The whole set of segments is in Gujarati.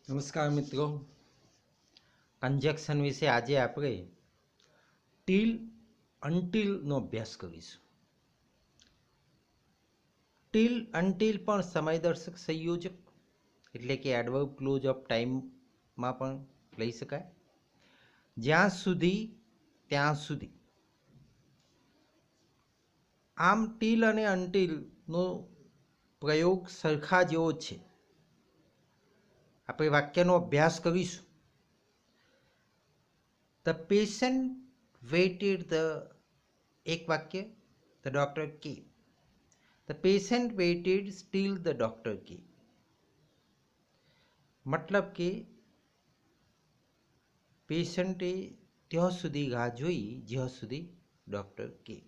નમસ્કાર મિત્રો, કન્જક્શન વિશે આજે આપણે ટીલ અનટીલનો અભ્યાસ કરીશું. ટીલ અનટીલ પણ સમયદર્શક સંયોજક એટલે કે એડવર્બ ક્લોઝ ઓફ ટાઈમમાં પણ લઈ શકાય. જ્યાં સુધી ત્યાં સુધી. આમ ટીલ અને અનટીલનો પ્રયોગ સરખા જેવો છે. આપણે વાક્યનો અભ્યાસ કરીશું. The patient waited એક વાક્ય, the doctor came. The patient waited till the doctor came. મતલબ કે પેશન્ટે ત્યાં સુધી રાહ જોઈ જ્યાં સુધી ડૉક્ટર કે.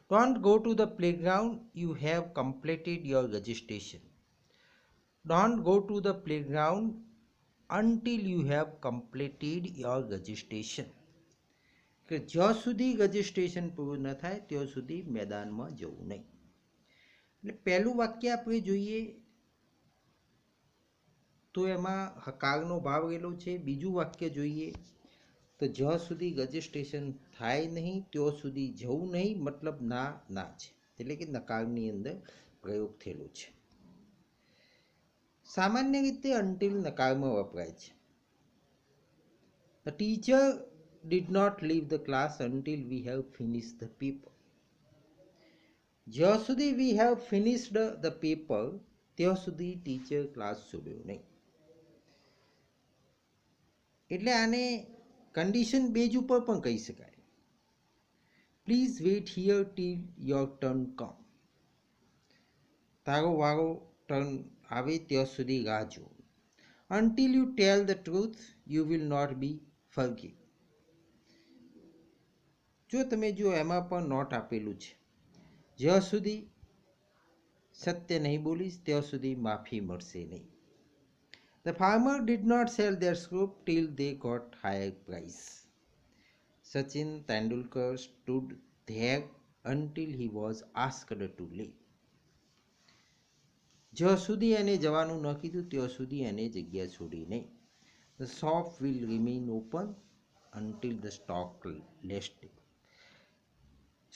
Don't go to the playground, you have completed your registration. Don't go to the playground until you have completed your registration. કે જ્યાં સુધી રજિસ્ટ્રેશન પૂરું ન થાય ત્યાં સુધી મેદાનમાં જવું નહીં. એટલે પહેલું વાક્ય આપણે જોઈએ તો એમાં હકારનો ભાવ રહેલો છે. બીજું વાક્ય જોઈએ તો જ્યાં સુધી રજિસ્ટ્રેશન થાય નહીં ત્યાં સુધી જવું નહીં, મતલબ ના ના છે, એટલે કે નકારની અંદર પ્રયોગ થયેલો છે. સામાન્ય રીતે અનટિલ નકારમાં વપરાય છે. The teacher did not leave the class until we have finished the paper. જ્યાં સુધી we have finished the paper ત્યાં સુધી ટીચર ક્લાસ છોડ્યો નહીં. એટલે આને કન્ડિશન બેઝ ઉપર પણ કહી શકાય. Please wait here till your turn come. તારો વારો ટર્ન આવે ત્યાં સુધી રાહ જુઓ. Until you tell the truth, you will not be forgiven. જો એમાં પણ નોટ આપેલું છે, જ્યાં સુધી સત્ય નહીં બોલીશ ત્યાં સુધી માફી મળશે નહીં. The farmer did not sell their crop till they got higher price. Sachin Tendulkar stood there until he was asked to leave. જ્યાં સુધી એને જવાનું ન કીધું ત્યાં સુધી એને જગ્યા છોડી નહીં. The shop will remain open until the stock lasted.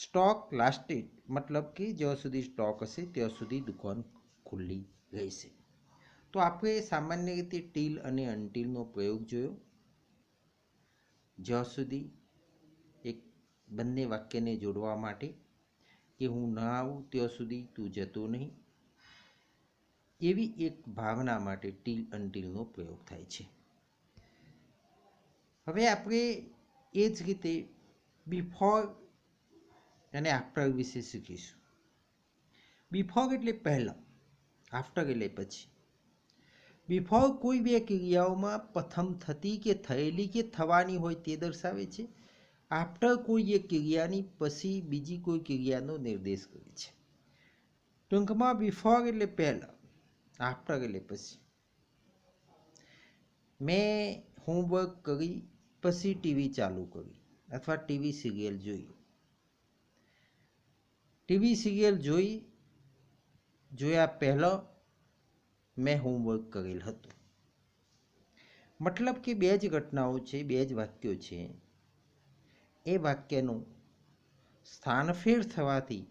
Stock lasted મતલબ કે જ્યાં સુધી સ્ટોક હશે ત્યાં સુધી દુકાન ખુલ્લી રહેશે. તો આપણે સામાન્ય રીતે ટીલ અને અનટીલનો પ્રયોગ જોયો. જ્યાં સુધી એક બંને વાક્યને જોડવા માટે કે હું ન આવું ત્યાં સુધી તું જતો નહીં, એવી એક ભાવના માટે ટીલ અનટીલનો પ્રયોગ થાય છે. હવે આપણે એ જ રીતે બિફોર અને આફ્ટર વિશે શીખીશું. બિફોર એટલે પહેલાં, આફ્ટર એટલે પછી. બિફોર કોઈ બે ક્રિયાઓમાં પ્રથમ થતી કે થયેલી કે થવાની હોય તે દર્શાવે છે. આફ્ટર કોઈ એક ક્રિયાની પછી બીજી કોઈ ક્રિયાનો નિર્દેશ કરે છે. ટૂંકમાં બિફોર એટલે પહેલાં, આફ્ટર એટલે પછી. મેં હોમવર્ક કરી પછી ટીવી ચાલુ કરી અથવા ટીવી સિરિયલ જોઈ. ટીવી સિરિયલ જોયા પહેલાં મેં હોમવર્ક કરેલ હતું. મતલબ કે બે જ ઘટનાઓ છે, બે જ વાક્યો છે. એ વાક્યનું સ્થાનફેર થવાથી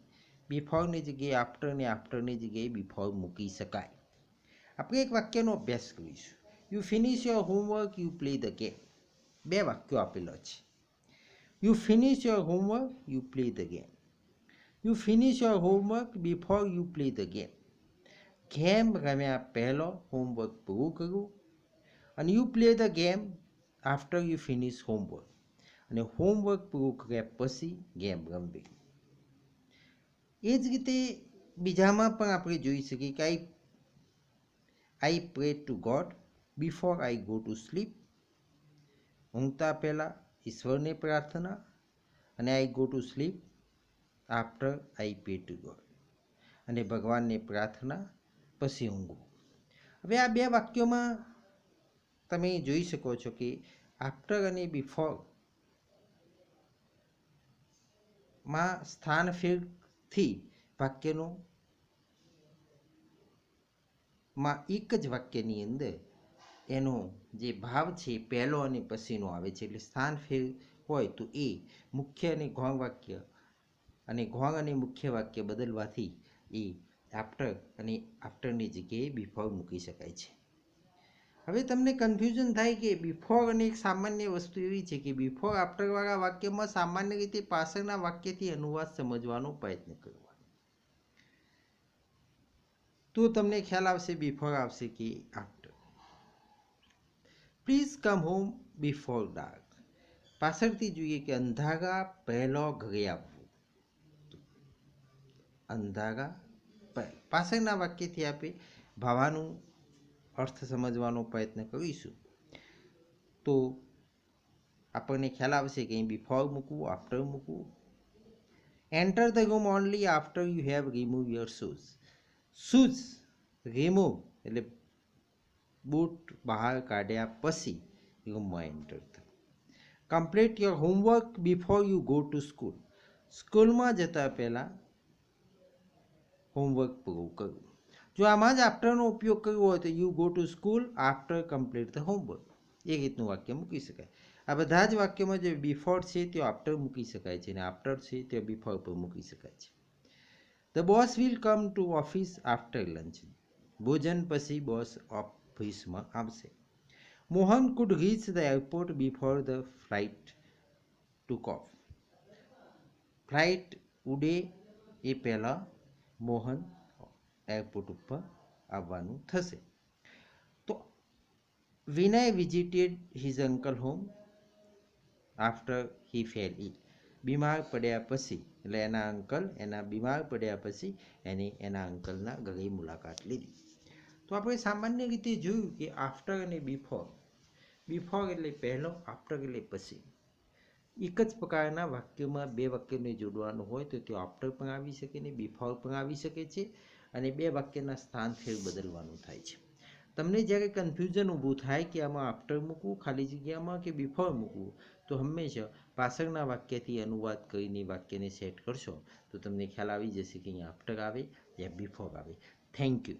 બિફોરની જગ્યાએ આફ્ટર ને આફ્ટરની જગ્યાએ બિફોર મૂકી શકાય. આપણે એક વાક્યનો અભ્યાસ કરીશું. You finish your homework, you play the game. બે વાક્યો આપેલા છે. You finish your homework, you play the game. You finish your homework before you play the game. Game રમ્યા પહેલો હોમવર્ક પૂરું કરવું, અને you play the game after you finish homework, અને હોમવર્ક પૂરું કર્યા પછી ગેમ રમવી. એ જ રીતે બીજામાં પણ આપણે જોઈ શકીએ કે I pray to God before I go to sleep. ઊંઘતા પહેલાં ઈશ્વરને પ્રાર્થના, અને I go to sleep after I pray to God, અને ભગવાનને પ્રાર્થના પછી ઊંઘવું. હવે આ બે વાક્યોમાં તમે જોઈ શકો છો કે આફ્ટર અને બિફોર માં સ્થાનફેરથી વાક્યનો માં એક જ વાક્યની અંદર એનો જે ભાવ છે પહેલો અને પછીનો આવે છે, એટલે સ્થાન ફેર હોય તો એ મુખ્ય અને ઘોંગ વાક્ય અને ઘોંગ અને મુખ્ય વાક્ય બદલવાથી એ આફ્ટર અને આફ્ટરની જગ્યાએ બિફોર મૂકી શકાય છે. હવે તમને કન્ફ્યુઝન થાય કે બિફોર અને એક સામાન્ય વસ્તુ એવી છે કે બિફોર આફ્ટરવાળા વાક્યમાં સામાન્ય રીતે પાછળના વાક્યથી અનુવાદ સમજવાનો પ્રયત્ન કરવાનો. તો તમને ખ્યાલ આવશે બિફોર આવશે કે after. Please come home before dark. પાછળથી જોઈએ કે અંધારા પહેલો ઘરે આવવું. અંધારા પાછળના વાક્યથી આપણે ભાવાનું અર્થ સમજવાનો પ્રયત્ન કરીશું. તો આપણને ખ્યાલ આવશે કે બિફોર મૂકવું, આફ્ટર મૂકવું. Enter the room only after you have remove your shoes. Shoes remove એટલે બૂટ બહાર કાઢ્યા પછી રૂમમાં એન્ટર થાય. Complete your homework before you go to school. સ્કૂલમાં જતા પહેલાં હોમવર્ક પૂરું કરવું. જો આમાં જ આફ્ટરનો ઉપયોગ કરવો હોય તો you go to school after complete the homework, એ રીતનું વાક્ય મૂકી શકાય. આ બધા જ વાક્યમાં જે બિફોર છે તે આફ્ટર મૂકી શકાય છે અને આફ્ટર છે તે બિફોર પર મૂકી શકાય છે. The boss will come to office after lunch. ભોજન પછી બોસ ઓફિસમાં આવશે. Mohan could reach the airport before the flight took off. Flight ઉડે એ પહેલાં મોહન એરપોર્ટ ઉપર આવવાનું થશે. તો Vinay visited his uncle home after he fell ill. બીમાર પડ્યા પછી એટલે એના અંકલ બીમાર પડ્યા પછી એના અંકલના ઘરે મુલાકાત લીધી. તો આપણે સામાન્ય રીતે જોયું કે આફ્ટર અને બિફોર. બિફોર એટલે પહેલો, આફ્ટર એટલે પછી. એક જ પ્રકારના વાક્યમાં બે વાક્યને જોડવાનું હોય તો તે આફ્ટર પણ આવી શકે ને બિફોર પણ આવી શકે છે, અને બે વાક્યના સ્થાન ફેર બદલવાનું થાય છે. તમને જ્યારે કન્ફ્યુઝન ઊભું થાય કે આમાં આફ્ટર મૂકવું ખાલી જગ્યામાં કે બિફોર મૂકવું, તો હંમેશા પાછળના વાક્યથી અનુવાદ કરીને વાક્યને સેટ કરશો તો તમને ખ્યાલ આવી જશે કે અહીંયા આફ્ટર આવે યા બિફોર આવે. Thank you.